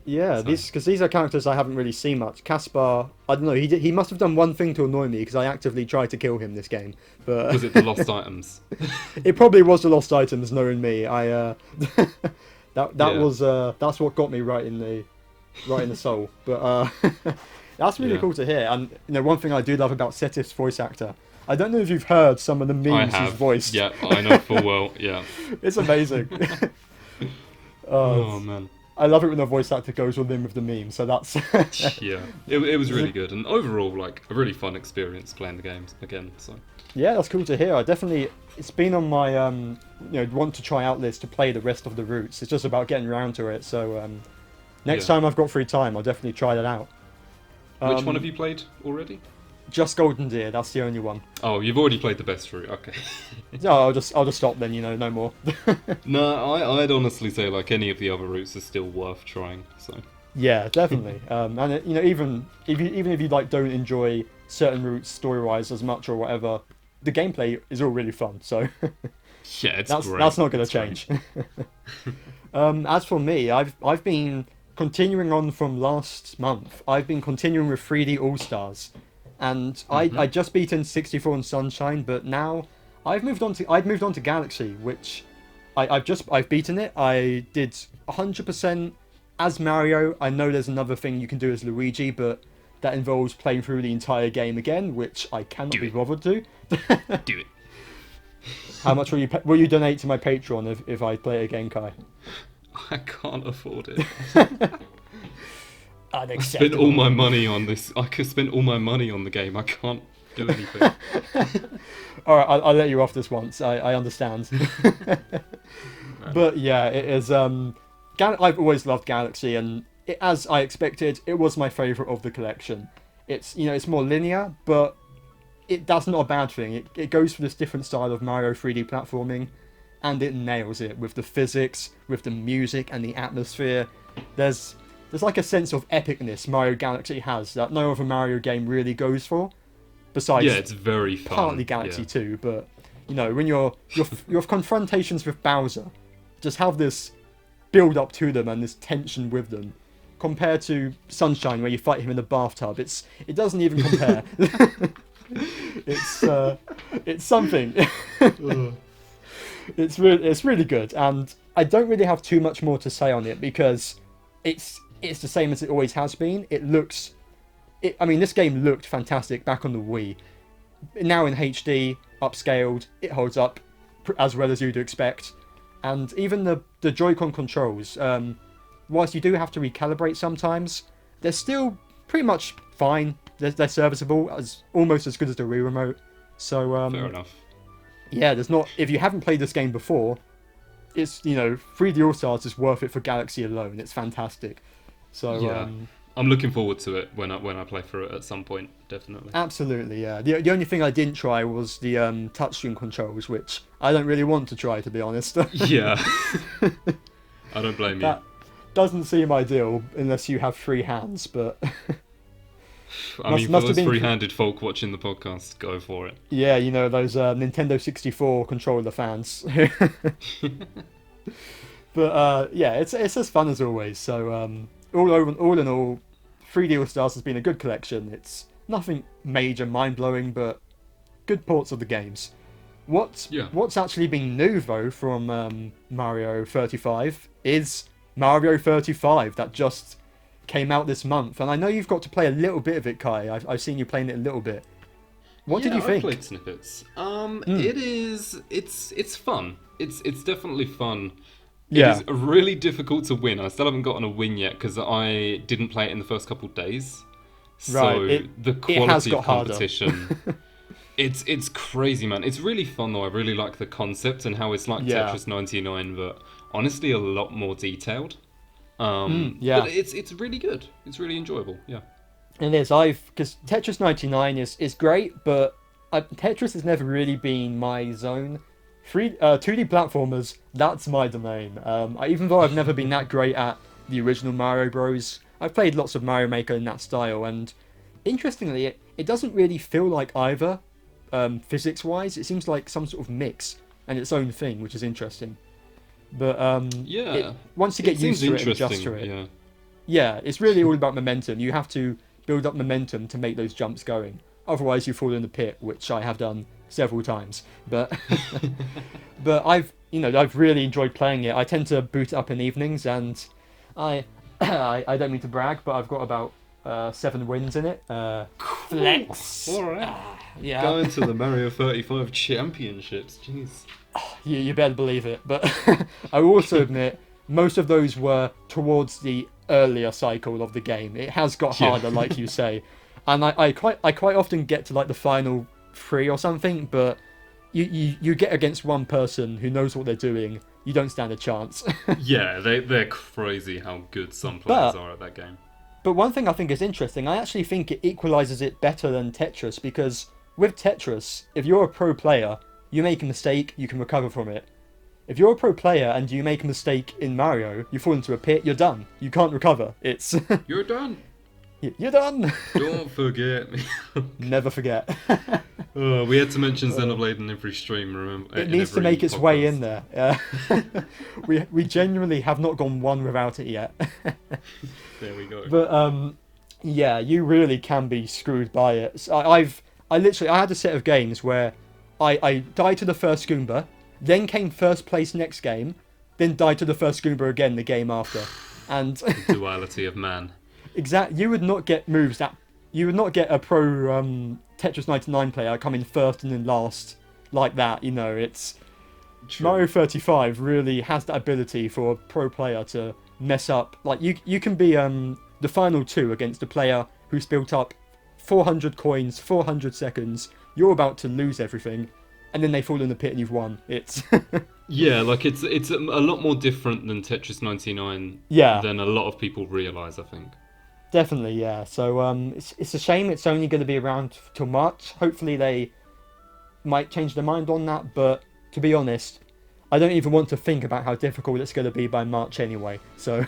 A: Yeah, because these are characters I haven't really seen much. Caspar, I don't know, he must have done one thing to annoy me because I actively tried to kill him this game. But
B: was it the lost items?
A: It probably was the lost items, knowing me. That's what got me right in the soul. But that's really cool to hear. And you know, one thing I do love about Setif's voice actor, I don't know if you've heard some of the memes he's voiced.
B: Yeah, I know full well. Yeah,
A: it's amazing.
B: Oh man.
A: I love it when the voice actor goes all in with the meme, so that's...
B: Yeah, it was really good, and overall, like, a really fun experience playing the games again, so...
A: Yeah, that's cool to hear. It's been on my, want to try out list to play the rest of the routes. It's just about getting around to it, so next time I've got free time, I'll definitely try that out.
B: Which one have you played already?
A: Just Golden Deer, that's the only one.
B: Oh, you've already played the best route, okay.
A: No, I'll just stop then, no more.
B: No, I'd honestly say like any of the other routes are still worth trying, so.
A: Yeah, definitely. And even if you like don't enjoy certain routes story-wise as much or whatever, the gameplay is all really fun, so.
B: Yeah, it's great.
A: That's not going to change. As for me, I've been continuing on from last month. I've been continuing with 3D All Stars, and I just beaten 64 and Sunshine, but now I've moved on to Galaxy, which I've beaten it. I did 100% as Mario. I know there's another thing you can do as Luigi, but that involves playing through the entire game again, which I cannot be bothered to.
B: Do it.
A: How much will you donate to my Patreon if I play it again, Kai?
B: I can't afford it.
A: Unacceptable.
B: I spent all my money on this. I could spend all my money on the game. I can't do anything.
A: All right, I'll let you off this once. I understand. But yeah, it is. I've always loved Galaxy, and as I expected, it was my favourite of the collection. It's it's more linear, but that's not a bad thing. It goes for this different style of Mario 3D platforming, and it nails it with the physics, with the music and the atmosphere. There's like a sense of epicness Mario Galaxy has that no other Mario game really goes for. Besides,
B: it's very fun.
A: Partly Galaxy 2, but when your confrontations with Bowser just have this build up to them and this tension with them, compared to Sunshine where you fight him in the bathtub. It doesn't even compare. It's something. It's really good, and I don't really have too much more to say on it because it's the same as it always has been. This game looked fantastic back on the Wii. Now in HD, upscaled, it holds up as well as you'd expect. And even the Joy-Con controls, whilst you do have to recalibrate sometimes, they're still pretty much fine. They're serviceable, almost as good as the Wii remote. So
B: fair enough.
A: Yeah, if you haven't played this game before, it's 3D All Stars is worth it for Galaxy alone. It's fantastic. So
B: yeah. I'm looking forward to it when I play through it at some point, definitely.
A: Absolutely, yeah. The only thing I didn't try was the touchscreen controls, which I don't really want to try, to be honest.
B: Yeah. I don't blame you.
A: That doesn't seem ideal unless you have free hands, but...
B: for those free-handed folk watching the podcast, go for it.
A: Yeah, those Nintendo 64 controller fans. But yeah, it's as fun as always. So all in all, 3D All Stars has been a good collection. It's nothing major, mind-blowing, but good ports of the games. What's actually been new though from Mario 35 is Mario 35 that just came out this month, and I know you've got to play a little bit of it, Kai. I've seen you playing it a little bit. What did you think?
B: I played snippets. It's fun. It's definitely fun.
A: Yeah.
B: It is really difficult to win. I still haven't gotten a win yet because I didn't play it in the first couple of days. So the quality of competition, it's crazy, man. It's really fun though. I really like the concept and how it's like Tetris 99, but honestly a lot more detailed. But it's really good. It's really enjoyable. Yeah.
A: It is. Because Tetris 99 is great, but Tetris has never really been my zone. 2D platformers, that's my domain. Even though I've never been that great at the original Mario Bros, I've played lots of Mario Maker in that style, and interestingly, it doesn't really feel like either, physics-wise. It seems like some sort of mix and its own thing, which is interesting. But once you get used to it and adjust to it, yeah, it's really all about momentum. You have to build up momentum to make those jumps going. Otherwise, you fall in the pit, which I have done several times. But I've really enjoyed playing it. I tend to boot it up in evenings, and I don't mean to brag, but I've got about 7 wins in it. Flex.
B: All right.
A: Yeah.
B: Going to the Mario 35 championships. Jeez.
A: You better believe it. But I will also admit, most of those were towards the earlier cycle of the game. It has got harder, like you say. And I quite often get to like the final 3 or something, but you get against one person who knows what they're doing, you don't stand a chance.
B: Yeah, they're crazy how good some players are at that game.
A: But one thing I think is interesting, I actually think it equalizes it better than Tetris, because with Tetris, if you're a pro player, you make a mistake, you can recover from it. If you're a pro player and you make a mistake in Mario, you fall into a pit, you're done. You can't recover. You're done. You're done.
B: Don't forget me.
A: Never forget.
B: We had to mention Xenoblade in every stream, remember?
A: It needs to make its way in there. We genuinely have not gone one without it yet.
B: There we go.
A: But yeah, you really can be screwed by it. So I had a set of games where I died to the first Goomba, then came first place next game, then died to the first Goomba again the game after. And
B: the duality of man.
A: Exactly. You would not get moves that... You would not get a pro Tetris 99 player coming first and then last like that, you know. It's... True. Mario 35 really has that ability for a pro player to mess up. Like, you can be the final two against a player who's built up 400 coins, 400 seconds. You're about to lose everything, and then they fall in the pit and you've won. It's...
B: Yeah, like, it's a lot more different than Tetris 99 than a lot of people realise, I think.
A: Definitely, yeah. So it's a shame it's only going to be around till March. Hopefully they might change their mind on that, but to be honest, I don't even want to think about how difficult it's going to be by March anyway. So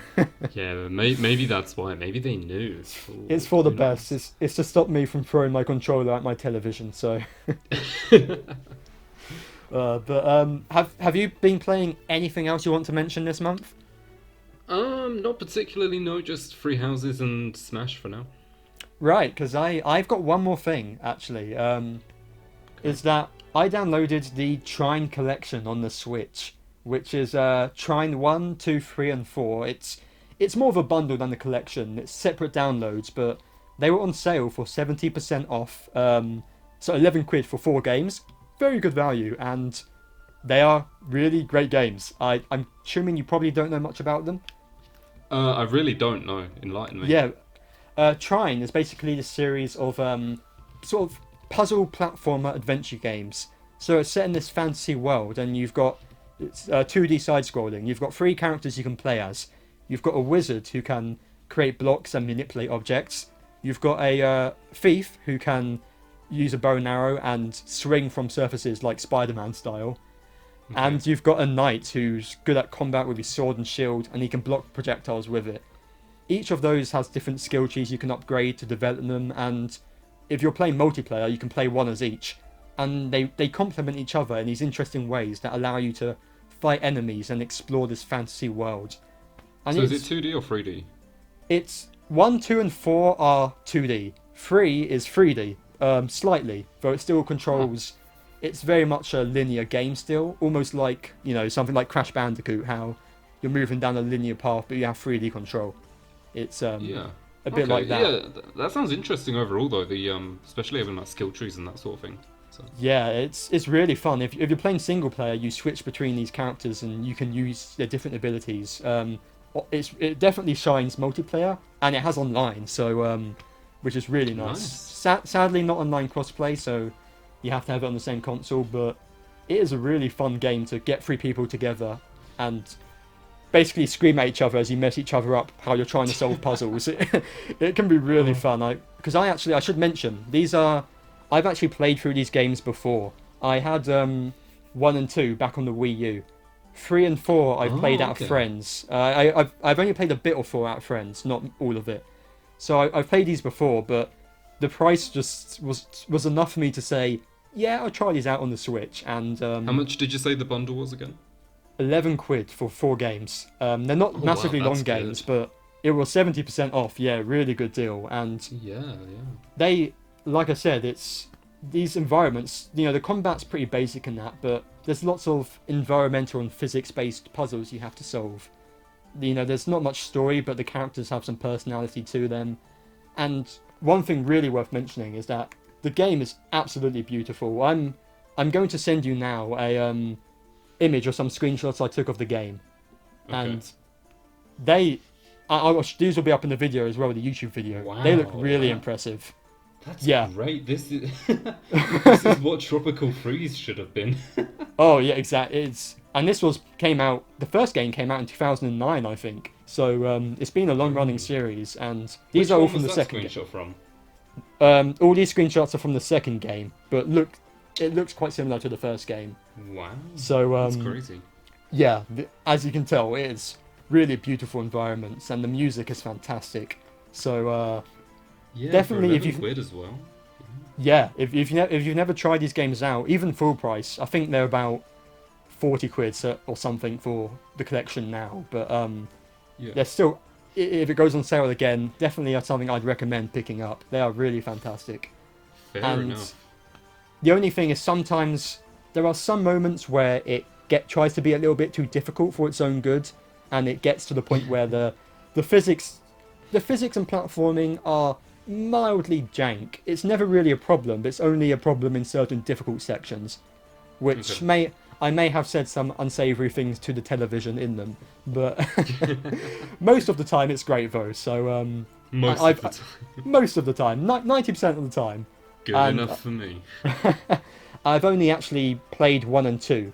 B: yeah, maybe that's why. Maybe they knew.
A: It's for the best. It's to stop me from throwing my controller at my television. So, have you been playing anything else you want to mention this month?
B: Not particularly, no, just Free Houses and Smash for now.
A: Right, because I've got one more thing, actually, is that I downloaded the Trine Collection on the Switch, which is Trine 1, 2, 3, and 4. It's more of a bundle than the collection. It's separate downloads, but they were on sale for 70% off, so 11 quid for 4 games. Very good value, and they are really great games. I'm assuming you probably don't know much about them.
B: I really don't know. Enlighten me.
A: Yeah. Trine is basically the series of sort of puzzle platformer adventure games. So it's set in this fantasy world, and you've got it's 2D side-scrolling. You've got 3 characters you can play as. You've got a wizard who can create blocks and manipulate objects. You've got a thief who can use a bow and arrow and swing from surfaces like Spider-Man style. Okay. And you've got a knight who's good at combat with his sword and shield, and he can block projectiles with it. Each of those has different skill trees you can upgrade to develop them, and if you're playing multiplayer, you can play one as each. And they complement each other in these interesting ways that allow you to fight enemies and explore this fantasy world. And
B: so is it 2D or 3D?
A: It's 1, 2, and 4 are 2D. 3 is 3D, slightly, though it still controls... It's very much a linear game still, almost like, you know, something like Crash Bandicoot, how you're moving down a linear path, but you have 3D control. It's a bit like that.
B: Yeah, that sounds interesting overall, though. The especially having like skill trees and that sort of thing. So.
A: Yeah, it's really fun. If you're playing single player, you switch between these characters and you can use their different abilities. It definitely shines multiplayer, and it has online, so which is really nice. Sadly, not online crossplay, so you have to have it on the same console, but it is a really fun game to get 3 people together and basically scream at each other as you mess each other up how you're trying to solve puzzles. It can be really fun. Because I should mention, I've actually played through these games before. I had 1 and 2 back on the Wii U. 3 and 4 I've played out of friends. I've only played a bit or 4 out of friends, not all of it. So I've played these before, but the price just was enough for me to say, yeah, I'll try these out on the Switch. And how
B: much did you say the bundle was again?
A: 11 quid for 4 games. They're not massively long games, but it was 70% off. Yeah, really good deal. And they, like I said, it's these environments, you know, the combat's pretty basic in that, but there's lots of environmental and physics-based puzzles you have to solve. You know, there's not much story, but the characters have some personality to them. And one thing really worth mentioning is that the game is absolutely beautiful. I'm going to send you now a image or some screenshots I took of the game, and these will be up in the video as well, the YouTube video. Wow, they look really impressive.
B: That's great. This is this is what Tropical Freeze should have been.
A: Oh yeah, exactly. The first game came out in 2009, I think. So it's been a long-running series, and these are all from the second game.
B: From?
A: All these screenshots are from the second game, but it looks quite similar to the first game.
B: Wow.
A: So
B: that's crazy.
A: Yeah, as you can tell, it's really beautiful environments, and the music is fantastic. So
B: Yeah,
A: definitely
B: for
A: if you've
B: quid as well.
A: yeah, if you've never tried these games out, even full price, I think they're about 40 quid or something for the collection now. But they're still, if it goes on sale again, definitely something I'd recommend picking up. They are really fantastic.
B: Fair enough.
A: The only thing is sometimes there are some moments where it tries to be a little bit too difficult for its own good, and it gets to the point where the physics and platforming are mildly jank. It's never really a problem, but it's only a problem in certain difficult sections, which I may have said some unsavory things to the television in them, but most of the time it's great though. So
B: most of the time,
A: most of the time, 90% of the time.
B: Good enough for me.
A: I've only actually played 1 and 2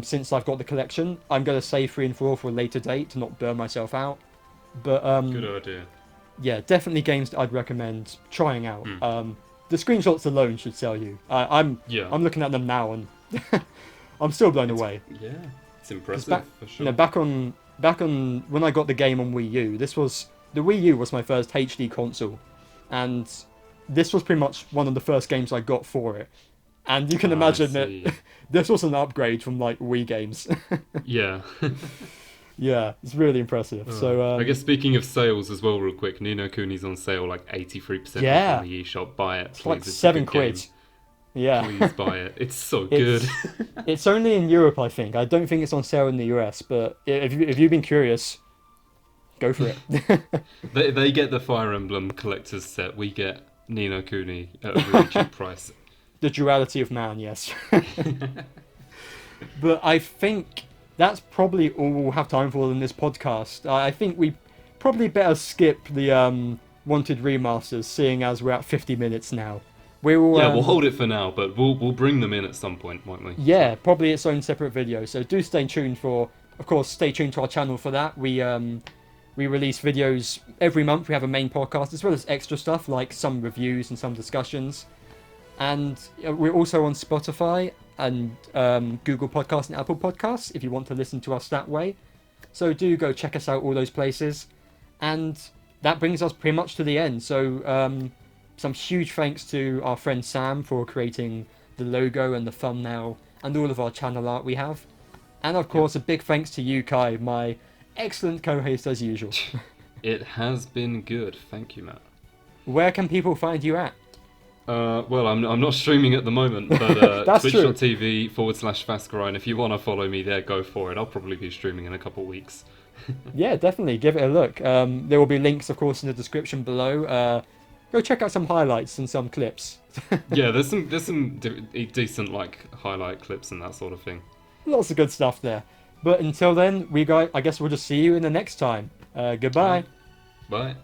A: since I've got the collection. I'm going to save 3 and 4 for a later date to not burn myself out. But
B: good idea.
A: Yeah, definitely games that I'd recommend trying out. The screenshots alone should sell you. I'm looking at them now and I'm still blown away.
B: Yeah, it's impressive for sure.
A: Back on when I got the game on Wii U, the Wii U was my first HD console, and this was pretty much one of the first games I got for it. And you can imagine that this was an upgrade from like Wii games.
B: Yeah.
A: Yeah, it's really impressive. So
B: I guess speaking of sales as well, real quick, Ni no Kuni's on sale like 83%
A: Yeah.
B: off on the eShop. Buy it.
A: It's like 7 quid.
B: Game.
A: Yeah.
B: Please buy it. It's so good.
A: It's only in Europe, I think. I don't think it's on sale in the US, but if you've been curious, go for it.
B: They get the Fire Emblem collector's set. We get Ni no Kuni at a really cheap price.
A: The duality of man, yes. But I think that's probably all we'll have time for in this podcast. I think we probably better skip the wanted remasters, seeing as we're at 50 minutes now.
B: We'll hold it for now, but we'll bring them in at some point, won't we?
A: Yeah, probably its own separate video. So do stay tuned to our channel for that. We release videos every month. We have a main podcast as well as extra stuff like some reviews and some discussions. And we're also on Spotify and Google Podcasts and Apple Podcasts if you want to listen to us that way. So do go check us out all those places. And that brings us pretty much to the end. So some huge thanks to our friend Sam for creating the logo and the thumbnail and all of our channel art we have. And of course, a big thanks to you, Kai, my excellent co-host as usual.
B: It has been good. Thank you, Matt.
A: Where can people find you at?
B: Well, I'm not streaming at the moment, but twitch.tv/Vascarai, and if you want to follow me there, go for it. I'll probably be streaming in a couple of weeks.
A: Yeah, definitely. Give it a look. There will be links, of course, in the description below. Go check out some highlights and some clips.
B: Yeah, there's some decent like highlight clips and that sort of thing.
A: Lots of good stuff there. But until then, I guess we'll just see you in the next time. Goodbye.
B: Bye.